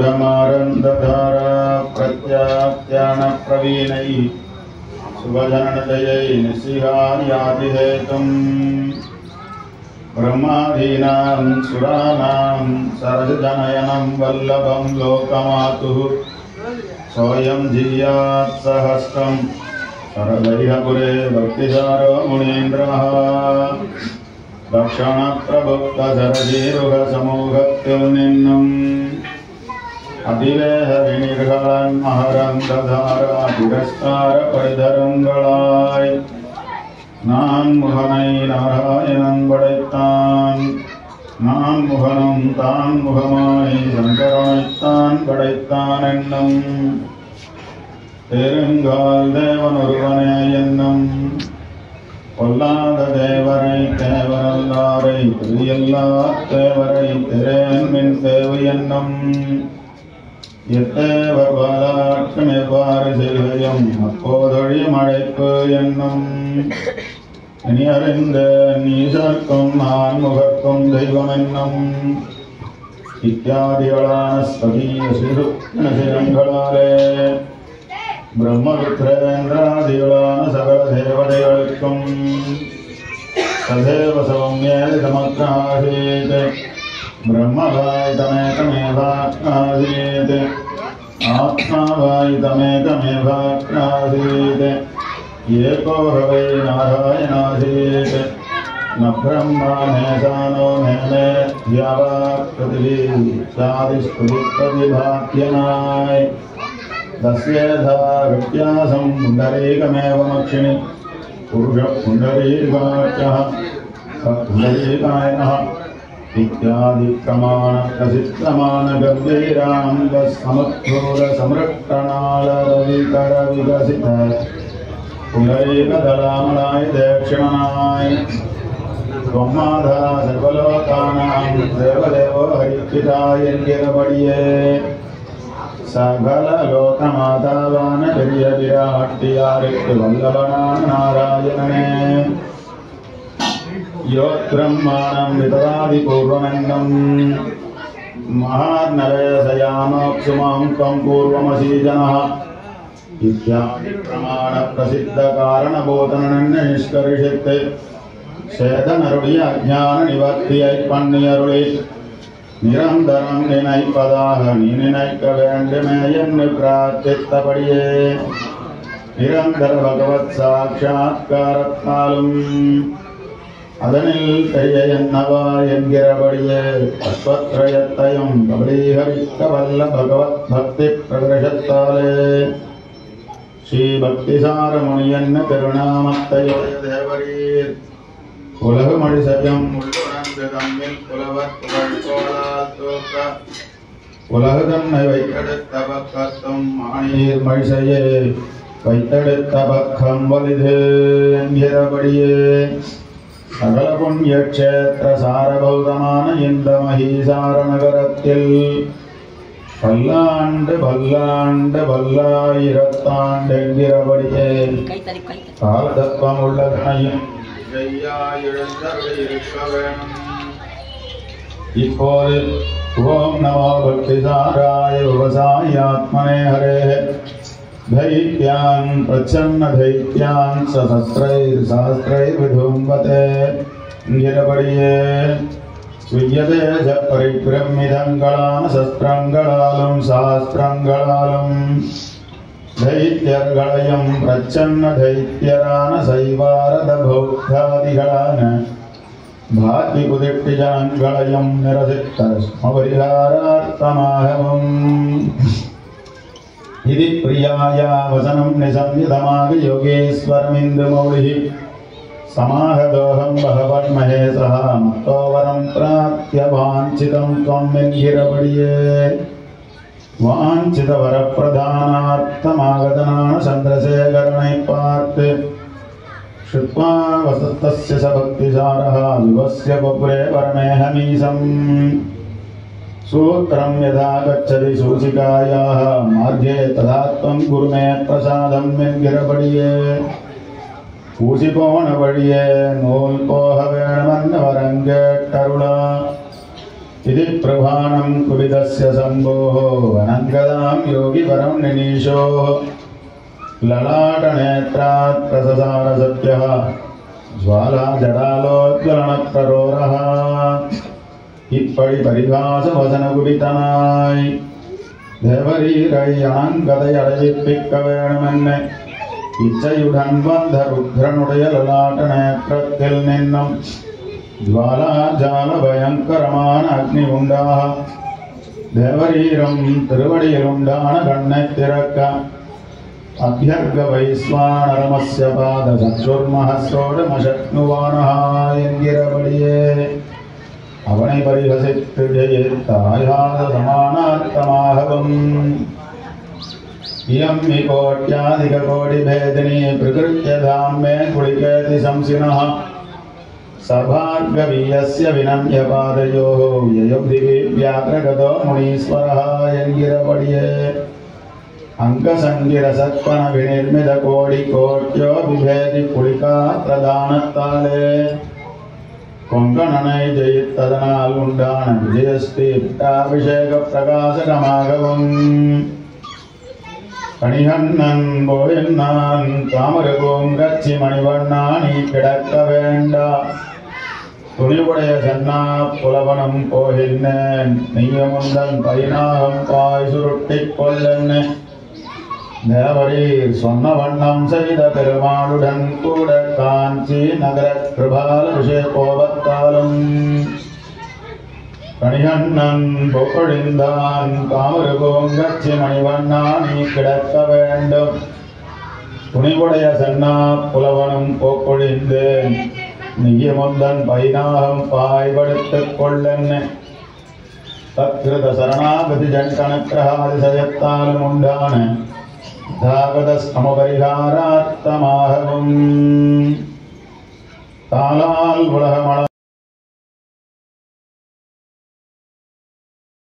प्रौढमारन्दधारा प्रत्याख्यानप्रवीणैः शुभजननदयै निशिहार्यातिहेतुम् ब्रह्मादीनां सुराणां सरजनयनं वल्लभं लोकमातुः सोऽयं जीयात् सहस्रं सरदैहपुरे भक्तिसारो मुनीन्द्रः दक्षिणप्रभुक्तसरजीरुगसमूहत्युन्निन्नम् அதிவேக வினிர்களான் மகரந்ததாரா திரஸ்கார பரிதரங்களாய் நான் முகனை நாராயணன் படைத்தான் நான் முகனும் தான் முகமாய் சங்கரனைத்தான் படைத்தான் என்னும் பெருங்கால் தேவன் ஒருவனே என்னும் பொல்லாத தேவரை தேவரல்லாரை பெரியல்லா தேவரை திரேன் மின் தேவு என்னும் எத்தேவர் பாலாட்டம் எவ்வாறு செய்கையும் அப்போதொழியும் அழைப்பு என்னும் இனி அறிந்த நீசர்க்கும் நான் முகர்க்கும் தெய்வம் என்னும் இத்தியாதிகளான ஸ்வகீய சிறுங்களாலே பிரம்மருத்ரேந்திராதிகளான சகல தேவதைகளுக்கும் ததேவ சௌமியேதமக்ராசீத் ब्रह्मवायतमेकमेवाक्रासीत् आत्मावायतमेकमेवाक्रासीत् एको हवै नारायणासीत् न ब्रह्मा नेशानो नेमे द्यावा पृथिवी चादिस्फुरिप्रतिभात्यनाय तस्येधा व्यत्यासं पुण्डरीकमेव मक्षिणि पुरुषः पुण्डरीकाख्यः पुण्डरीकायनः इत्यादि प्रमाण प्रसिद्धमान गंभीरांग समुत्थूल समृक्तनाल रविकर विकसित पुंडरीक दलामलाय दक्षिणाय ब्रह्माधरा सर्वलोकानां देवदेवो हरिचिताय गिरबडिये सकल लोकमातावान प्रिय विराट्टियारिक् वल्लभनान नारायणने योत्ब्रह्माणं वितरादिपूर्वमेन्नम् महार्नवेशयामोक्षुमां त्वं पूर्वमसीजनः इत्यादि प्रमाणप्रसिद्धकारणबोधननिष्कर्षित् சேதனருடைய அஞ்ஞான நிவர்த்தியை பண்ணியருளி நிரந்தரம் நினைப்பதாக நீ நினைக்க வேண்டுமே என்று பிரார்த்தித்தபடியே நிரந்தர பகவத் சாட்சாத்காரத்தாலும் அதனில் பெரிய என்னவா என்கிறபடியே அஸ்வத்ரயத்தையும் கபலீகரிக்க வல்ல பகவத் பக்தி பிரதர்ஷத்தாலே ஸ்ரீ பக்திசாரமுனி என்ன திருநாமத்தையுடைய தேவரீர் உலகு மடிசயம் உள்ளுணர்ந்து தம்மில் புலவர் புகழ் கோளால் தோற்ற உலகு தன்னை வைத்தெடுத்த பக்கத்தும் மாணீர் மழிசையே வைத்தெடுத்த பக்கம் வலிது என்கிறபடியே சகல புண்ணிய க்ஷேத்திர சாரபௌதமான இந்த மகீசார நகரத்தில் பல்லாண்டு பல்லாண்டு பல்லாயிரத்தாண்டு என்கிறபடியே காலதத்துவம் உள்ளதனையும் இருக்க வேணும். இப்போது ஓம் நமோ பக்திசாராய விவசாயாத்மனே ஹரே दैत्यान् प्रच्छन्न दैत्यान् सहस्रैर्विधुम्बते गिरबडिये स्वीयदेश परिभ्रमिदङ्गलान् शस्त्रङ्गलालुं शास्त्रङ्गलालुं दैत्यर्गलयं प्रच्छन्न दैत्यरान सैवारदभौद्धादिगलान् भातिकुदिट्टिजनङ्गलयं निरसित्तस्मपरिहारार्थमाहवम् इति प्रियाया वचनं निसंयतमाग योगेश्वरमिन्दुमौलिः समाहदोहं बहवन्महेशः मत्तो वरं प्राप्य वाञ्छितं त्वं मेन्गिरबडिये वाञ्छितवरप्रदानार्थमागतनान चन्द्रशेखरनै पार्थ श्रुत्वा वसतस्य स भक्तिसारः विवस्य बपुरे वरमेहमीशम् सूत्रं यथा गच्छति सूचिकायाः मार्गे तथा त्वं गुरु मे प्रसादं मेन्गिरबडिये पूजिपोण वडिये नूल पोह वेणमन्न वरंगेट्टरुला इति प्रभानं कुविदस्य शम्भोः अनङ्गदां योगिवरं निनीशो ललाटनेत्रात् प्रससारसत्यः ज्वालाजडालोज्ज्वलनप्ररोरः இப்படி பரிகாச வசன குடித்தனாய் தேவரீரை அணங்கதை அடைவிப்பிக்க வேணுமென்ன இச்சையுடன் வந்த ருத்ரனுடைய லலாட்ட நேத்திரத்தில் நின்னும் ஜுவாலாஜால பயங்கரமான அக்னி உண்டாக தேவரீரம் திருவடியில் உண்டான கண்ணை திறக்க அபியர்க வைஸ்வானரமஸ்ய பாத சற்றுர்மஹஸ்ரோடமசக்னுவானஹா என்கிறபடியே அவனை பரிகசித்து ஜெயித்தாயாத சமானார்த்தமாகவும் இயம் हि कोट्याधिककोटिभेदिनी प्रकृत्यधाम मे कुलिकेति संसिनः सभार्गवीयस्य विनम्यपादयोः ययोदिवि व्याघ्रगतो मुनीश्वरः एन्गिरपडिये अंगसंगिरसत्पन विनिर्मितकोटिकोट्यो बिभेदि कुलिका प्रदानत्ताले கொங்கணனை ஜெயித்ததனால் உண்டான விஜயஸ்ரீ பட்டாபிஷேக பிரகாசகமாகவும் கணிகண்ணன் போயின்னான் காமரகோங்கச்சி மணிவண்ணா நீ கிடக்க வேண்டா துணிவுடைய சன்னா புலவனம் போகின்றேன் நெய்யமுந்தன் பைனாகம் பாய் சுருட்டிக் கொல்லென்ன தேவரீர் சொன்ன வண்ணம் செய்த பெருமாளுடன் கூட காஞ்சி நகர கிருபால விஷயகோபத்தாலும் கணிகண்ணன் பொழிந்தான் காமருகோங்கச்சி மணிவண்ணா நீ கிடக்க வேண்டும் துணிவுடைய சன்னா புலவனும் போக்கொழிந்தேன் நெய்யமுந்தன் பைனாகம் பாய்படுத்திக் கொள்ளென்ன தத்கிருத சரணாகதி ஜண்டனக்கிரகாதிசயத்தாலும் உண்டான தாகதஸ்தமபரிகாரார்த்தமாகவும் தாளால் உலகமள